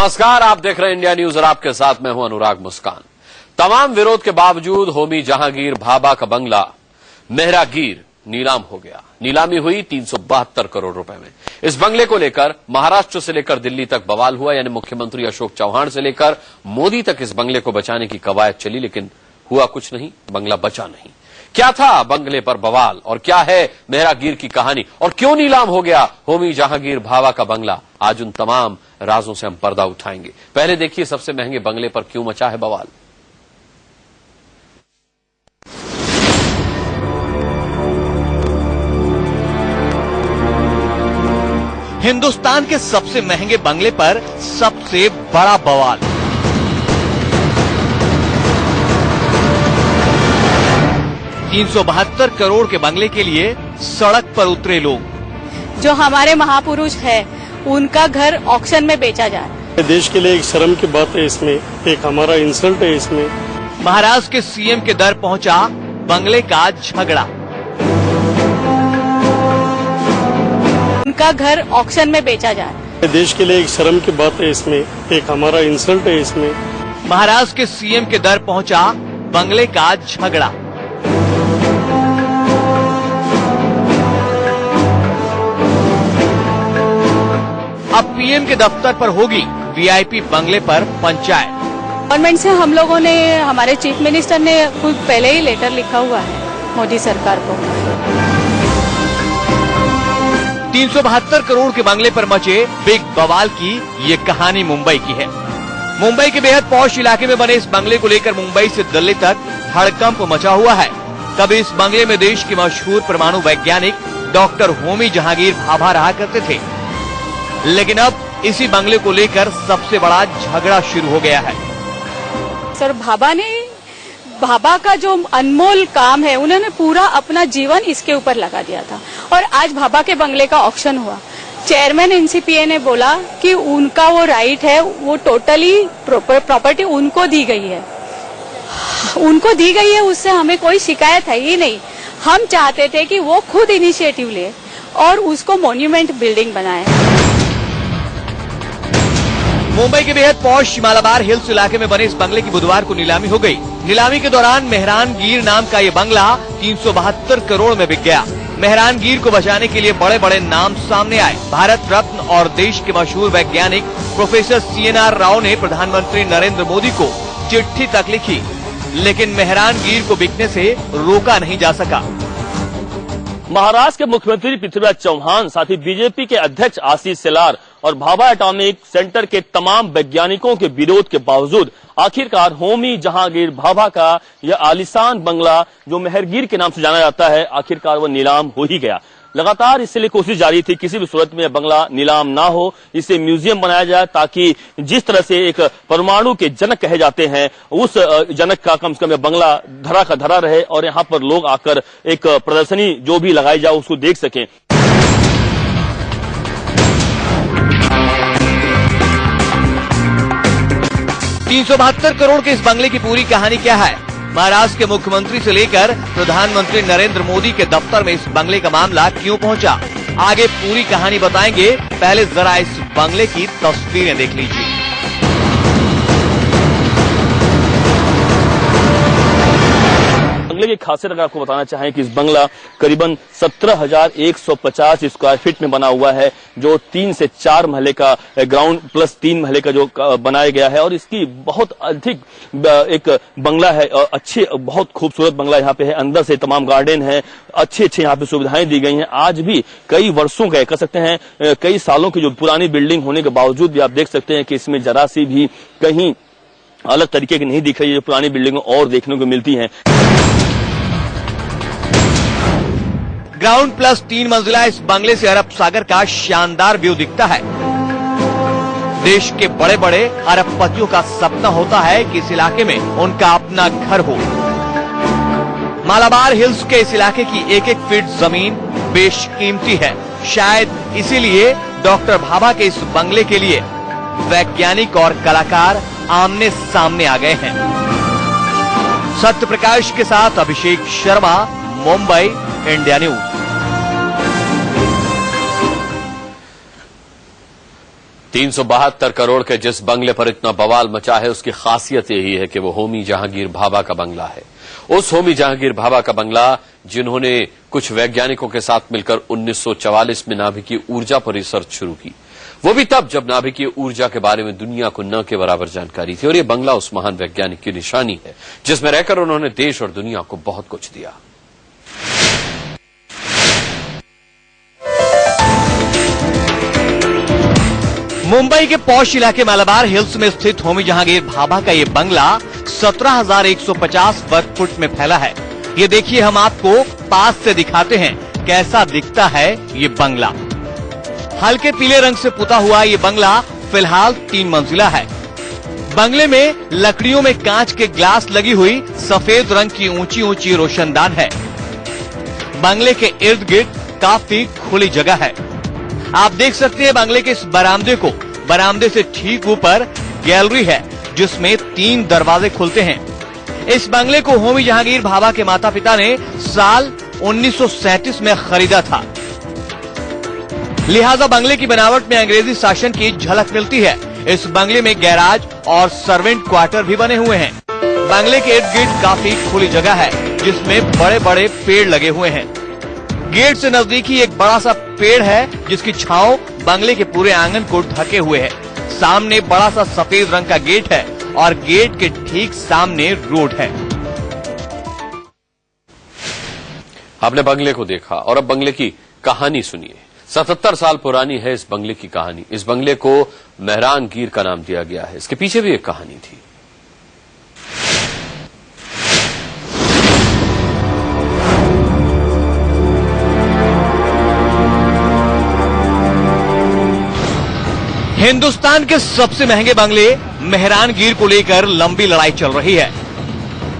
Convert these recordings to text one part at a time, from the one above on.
नमस्कार, आप देख रहे हैं इंडिया न्यूज और आपके साथ मैं हूं अनुराग मुस्कान। तमाम विरोध के बावजूद होमी जहांगीर भाभा का बंगला मेहरागीर नीलाम हो गया। नीलामी हुई 372 करोड़ रुपए में। इस बंगले को लेकर महाराष्ट्र से लेकर दिल्ली तक बवाल हुआ, यानी मुख्यमंत्री अशोक चौहान से लेकर मोदी तक इस बंगले को बचाने की कवायद चली, लेकिन हुआ कुछ नहीं, बंगला बचा नहीं। क्या था बंगले पर बवाल और क्या है मेहरागीर की कहानी और क्यों नीलाम हो गया होमी जहांगीर भाभा का बंगला? आज उन तमाम राजों से हम पर्दा उठाएंगे। पहले देखिए सबसे महंगे बंगले पर क्यों मचा है बवाल। हिंदुस्तान के सबसे महंगे बंगले पर सबसे बड़ा बवाल। $372 करोड़ के बंगले के लिए सड़क पर उतरे लोग। जो हमारे महापुरुष है उनका घर ऑक्शन में बेचा जा रहा है। देश के लिए एक शर्म की बात है, इसमें एक हमारा इंसल्ट है। इसमें महाराष्ट्र के सीएम के दर पहुंचा बंगले का झगड़ा। उनका घर ऑक्शन में बेचा जा रहा है। देश के लिए एक शर्म की बात है, इसमें एक हमारा इंसल्ट है। इसमें महाराष्ट्र के सीएम के दर पहुंचा बंगले का झगड़ा। अब पीएम के दफ्तर पर होगी वीआईपी बंगले पर पंचायत। गवर्नमेंट से हम लोगों ने, हमारे चीफ मिनिस्टर ने खुद पहले ही लेटर लिखा हुआ है मोदी सरकार को। 372 करोड़ के बंगले पर मचे बिग बवाल की ये कहानी मुंबई की है। मुंबई के बेहद पॉश इलाके में बने इस बंगले को लेकर मुंबई से दिल्ली तक हड़कंप मचा हुआ है। कभी इस बंगले में देश के मशहूर परमाणु वैज्ञानिक डॉक्टर होमी जहांगीर भाभा रहा करते थे, लेकिन अब इसी बंगले को लेकर सबसे बड़ा झगड़ा शुरू हो गया है। सर भाभा का जो अनमोल काम है, उन्होंने पूरा अपना जीवन इसके ऊपर लगा दिया था और आज भाभा के बंगले का ऑक्शन हुआ। चेयरमैन एनसीपीए ने बोला कि उनका वो राइट है, वो टोटली प्रॉपर्टी उनको दी गई है, उससे हमें कोई शिकायत है ही नहीं। हम चाहते थे कि वो खुद इनिशिएटिव ले और उसको मॉन्यूमेंट बिल्डिंग बनाए। मुंबई के बेहद पॉश मालाबार हिल्स इलाके में बने इस बंगले की बुधवार को नीलामी हो गई। नीलामी के दौरान मेहरानगीर नाम का ये बंगला 372 करोड़ में बिक गया। मेहरानगीर को बचाने के लिए बड़े बड़े नाम सामने आए। भारत रत्न और देश के मशहूर वैज्ञानिक प्रोफेसर CNR राव ने प्रधानमंत्री नरेंद्र मोदी को चिट्ठी तक लिखी, लेकिन मेहरानगीर को बिकने से रोका नहीं जा सका। महाराष्ट्र के मुख्यमंत्री पृथ्वीराज चौहान, साथ ही बीजेपी के अध्यक्ष आशीष शेलार और भाभा एटॉमिक सेंटर के तमाम वैज्ञानिकों के विरोध के बावजूद आखिरकार होमी जहांगीर भाभा का यह आलीशान बंगला, जो मेहरागीर के नाम से जाना जाता है, आखिरकार वह नीलाम हो ही गया। लगातार इसके लिए कोशिश जारी थी, किसी भी सूरत में बंगला नीलाम ना हो, इसे म्यूजियम बनाया जाए, ताकि जिस तरह से एक परमाणु के जनक कहे जाते हैं, उस जनक का कम से कम बंगला धरा का धरा रहे और यहाँ पर लोग आकर एक प्रदर्शनी जो भी लगाई जाए उसको देख सकें। $372 करोड़ के इस बंगले की पूरी कहानी क्या है? महाराष्ट्र के मुख्यमंत्री से लेकर प्रधानमंत्री नरेंद्र मोदी के दफ्तर में इस बंगले का मामला क्यों पहुंचा, आगे पूरी कहानी बताएंगे। पहले जरा इस बंगले की तस्वीरें देख लीजिए। बंगले की खासियत अगर आपको बताना चाहें कि इस बंगला करीबन 17,150 स्क्वायर फीट में बना हुआ है, जो 3 से 4 महले का ग्राउंड प्लस 3 महले का जो बनाया गया है और इसकी बहुत अधिक एक बंगला है। अच्छे, बहुत खूबसूरत बंगला यहाँ पे है। अंदर से तमाम गार्डन है, अच्छे यहाँ पे सुविधाएं दी गई हैं। आज भी कई वर्षों के, कह सकते हैं कई सालों की जो पुरानी बिल्डिंग होने के बावजूद भी आप देख सकते हैं कि इसमें जरा सी भी कहीं अलग तरीके की नहीं दिख रही है, जो पुरानी बिल्डिंगों और देखने को मिलती हैं। ग्राउंड प्लस 3 मंजिला इस बंगले से अरब सागर का शानदार व्यू दिखता है। देश के बड़े बड़े अरबपतियों का सपना होता है कि इस इलाके में उनका अपना घर हो। मालाबार हिल्स के इस इलाके की एक एक फीट जमीन बेशकीमती है। शायद इसीलिए डॉक्टर भाभा के इस बंगले के लिए वैज्ञानिक और कलाकार आमने सामने आ गए हैं। सत्य प्रकाश के साथ अभिषेक शर्मा, मुंबई, इंडिया न्यूज। 372 करोड़ के जिस बंगले पर इतना बवाल मचा है उसकी खासियत यही है कि वो होमी जहांगीर भाभा का बंगला है। उस होमी जहांगीर भाभा का बंगला जिन्होंने कुछ वैज्ञानिकों के साथ मिलकर 1944 में नाभिकीय ऊर्जा पर रिसर्च शुरू की, वो भी तब जब नाभिकीय ऊर्जा के बारे में दुनिया को न के बराबर जानकारी थी। और ये बंगला उस महान वैज्ञानिक की निशानी है जिसमें रहकर उन्होंने देश और दुनिया को बहुत कुछ दिया। मुंबई के पॉश इलाके मालाबार हिल्स में स्थित होमी जहांगीर भाभा का ये बंगला 17,150 वर्ग फुट में फैला है। ये देखिए, हम आपको पास से दिखाते हैं कैसा दिखता है ये बंगला। हल्के पीले रंग से पुता हुआ ये बंगला फिलहाल 3 मंजिला है। बंगले में लकड़ियों में कांच के ग्लास लगी हुई सफेद रंग की ऊंची ऊंची रोशनदान है। बंगले के इर्द गिर्द काफी खुली जगह है। आप देख सकते हैं बंगले के इस बरामदे से ठीक ऊपर गैलरी है जिसमें 3 दरवाजे खुलते हैं। इस बंगले को होमी जहांगीर भाभा के माता पिता ने साल 1937 में खरीदा था। लिहाजा बंगले की बनावट में अंग्रेजी शासन की झलक मिलती है। इस बंगले में गैराज और सर्वेंट क्वार्टर भी बने हुए हैं। बंगले के इर्द गिर्द काफी खुली जगह है जिसमें बड़े बड़े पेड़ लगे हुए हैं। गेट से नजदीकी एक बड़ा सा पेड़ है जिसकी छांव बंगले के पूरे आंगन को ढके हुए है। सामने बड़ा सा सफेद रंग का गेट है और गेट के ठीक सामने रोड है। आपने बंगले को देखा और अब बंगले की कहानी सुनिए। 77 साल पुरानी है इस बंगले की कहानी। इस बंगले को मेहरानगीर का नाम दिया गया है। इसके पीछे भी एक कहानी थी। हिंदुस्तान के सबसे महंगे बंगले मेहरानगीर को लेकर लंबी लड़ाई चल रही है।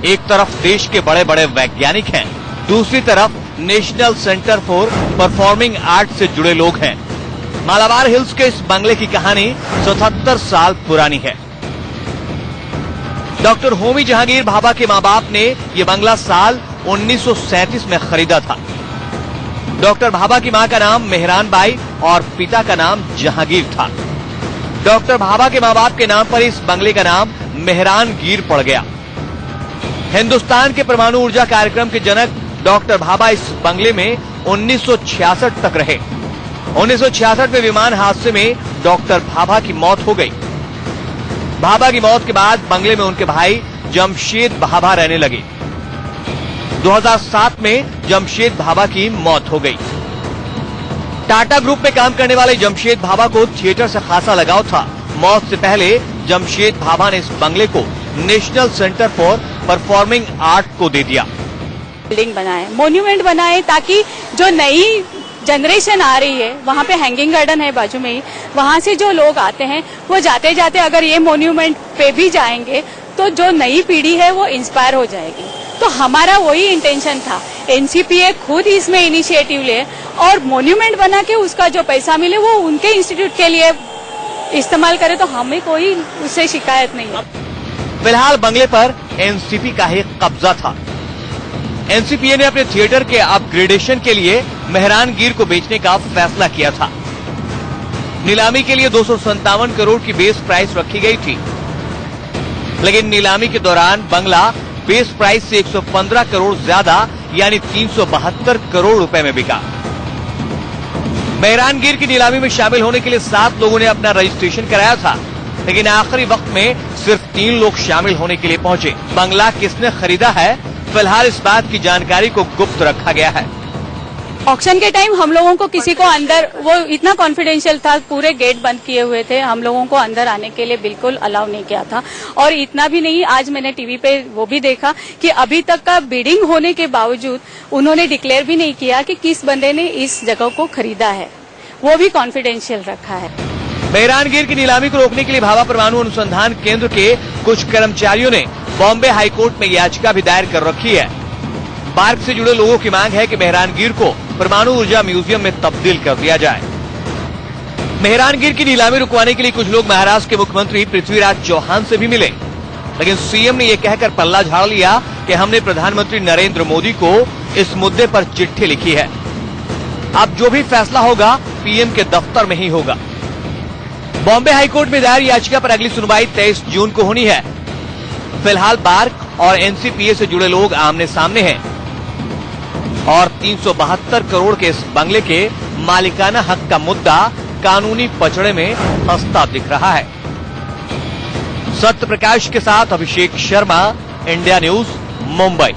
एक तरफ देश के बड़े बड़े वैज्ञानिक हैं, दूसरी तरफ national centre for performing art से जुड़े लोग हैं। मालाबार हिल्स के इस बंगले की कहानी 77 साल पुरानी है। डॉक्टर होमी जहांगीर भाभा के मां बाप ने यह बंगला साल 1937 में खरीदा था। डॉक्टर भाभा की मां का नाम मेहरान बाई और पिता का नाम जहांगीर था। डॉक्टर भाभा के मां बाप के नाम पर इस बंगले का नाम मेहरानगीर पड़ गया। हिंदुस्तान के परमाणु ऊर्जा कार्यक्रम के जनक डॉक्टर भाभा इस बंगले में 1966 तक रहे। 1966 में विमान हादसे में डॉक्टर भाभा की मौत हो गई। भाभा की मौत के बाद बंगले में उनके भाई जमशेद भाभा रहने लगे। 2007 में जमशेद भाभा की मौत हो गई। टाटा ग्रुप में काम करने वाले जमशेद भाभा को थिएटर से खासा लगाव था। मौत से पहले जमशेद भाभा ने इस बंगले को national centre for performing art को दे दिया। बिल्डिंग बनाए, मोन्यूमेंट बनाए, ताकि जो नई जनरेशन आ रही है, वहाँ पे हैंगिंग गार्डन है बाजू में ही, वहाँ से जो लोग आते हैं वो जाते जाते अगर ये मोन्यूमेंट पे भी जाएंगे तो जो नई पीढ़ी है वो इंस्पायर हो जाएगी। तो हमारा वही इंटेंशन था। एनसीपीए खुद इसमें इनिशिएटिव ले और मोन्यूमेंट बना के उसका जो पैसा मिले वो उनके इंस्टीट्यूट के लिए इस्तेमाल करे, तो हमें कोई उससे शिकायत नहीं है। फिलहाल बंगले पर एनसीपी का ही कब्जा था। एनसीपीए ने अपने थिएटर के अपग्रेडेशन के लिए मेहरानगीर को बेचने का फैसला किया था। नीलामी के लिए 257 करोड़ की बेस प्राइस रखी गई थी, लेकिन नीलामी के दौरान बंगला बेस प्राइस से 115 करोड़ ज्यादा यानी 372 करोड़ रुपए में बिका। मेहरानगीर की नीलामी में शामिल होने के लिए 7 लोगों ने अपना रजिस्ट्रेशन कराया था, लेकिन आखिरी वक्त में सिर्फ 3 लोग शामिल होने के लिए पहुंचे। बंगला किसने खरीदा है, फिलहाल इस बात की जानकारी को गुप्त रखा गया है। ऑक्शन के टाइम हम लोगों को किसी को अंदर, वो इतना कॉन्फिडेंशियल था, पूरे गेट बंद किए हुए थे, हम लोगों को अंदर आने के लिए बिल्कुल अलाउ नहीं किया था। और इतना भी नहीं, आज मैंने टीवी पे वो भी देखा कि अभी तक का बिडिंग होने के बावजूद उन्होंने डिक्लेयर भी नहीं किया कि किस बंदे ने इस जगह को खरीदा है, वो भी कॉन्फिडेंशियल रखा है। मेहरानगीर की नीलामी को रोकने के लिए भाभा परमाणु अनुसंधान केंद्र के कुछ कर्मचारियों ने बॉम्बे हाईकोर्ट में याचिका भी दायर कर रखी है। बार्क से जुड़े लोगों की मांग है कि मेहरानगीर को परमाणु ऊर्जा म्यूजियम में तब्दील कर दिया जाए। मेहरानगीर की नीलामी रुकवाने के लिए कुछ लोग महाराष्ट्र के मुख्यमंत्री पृथ्वीराज चौहान से भी मिले, लेकिन सीएम ने यह कहकर पल्ला झाड़ लिया कि हमने प्रधानमंत्री नरेंद्र मोदी को इस मुद्दे पर चिट्ठी लिखी है। अब जो भी फैसला होगा पीएम के दफ्तर में ही होगा। बॉम्बे हाईकोर्ट में दायर याचिका पर अगली सुनवाई 23 जून को होनी है। फिलहाल बार्क और एनसीपीए से जुड़े लोग आमने सामने हैं और 372 करोड़ के इस बंगले के मालिकाना हक का मुद्दा कानूनी पचड़े में फंसता दिख रहा है। सत्य प्रकाश के साथ अभिषेक शर्मा, इंडिया न्यूज, मुंबई।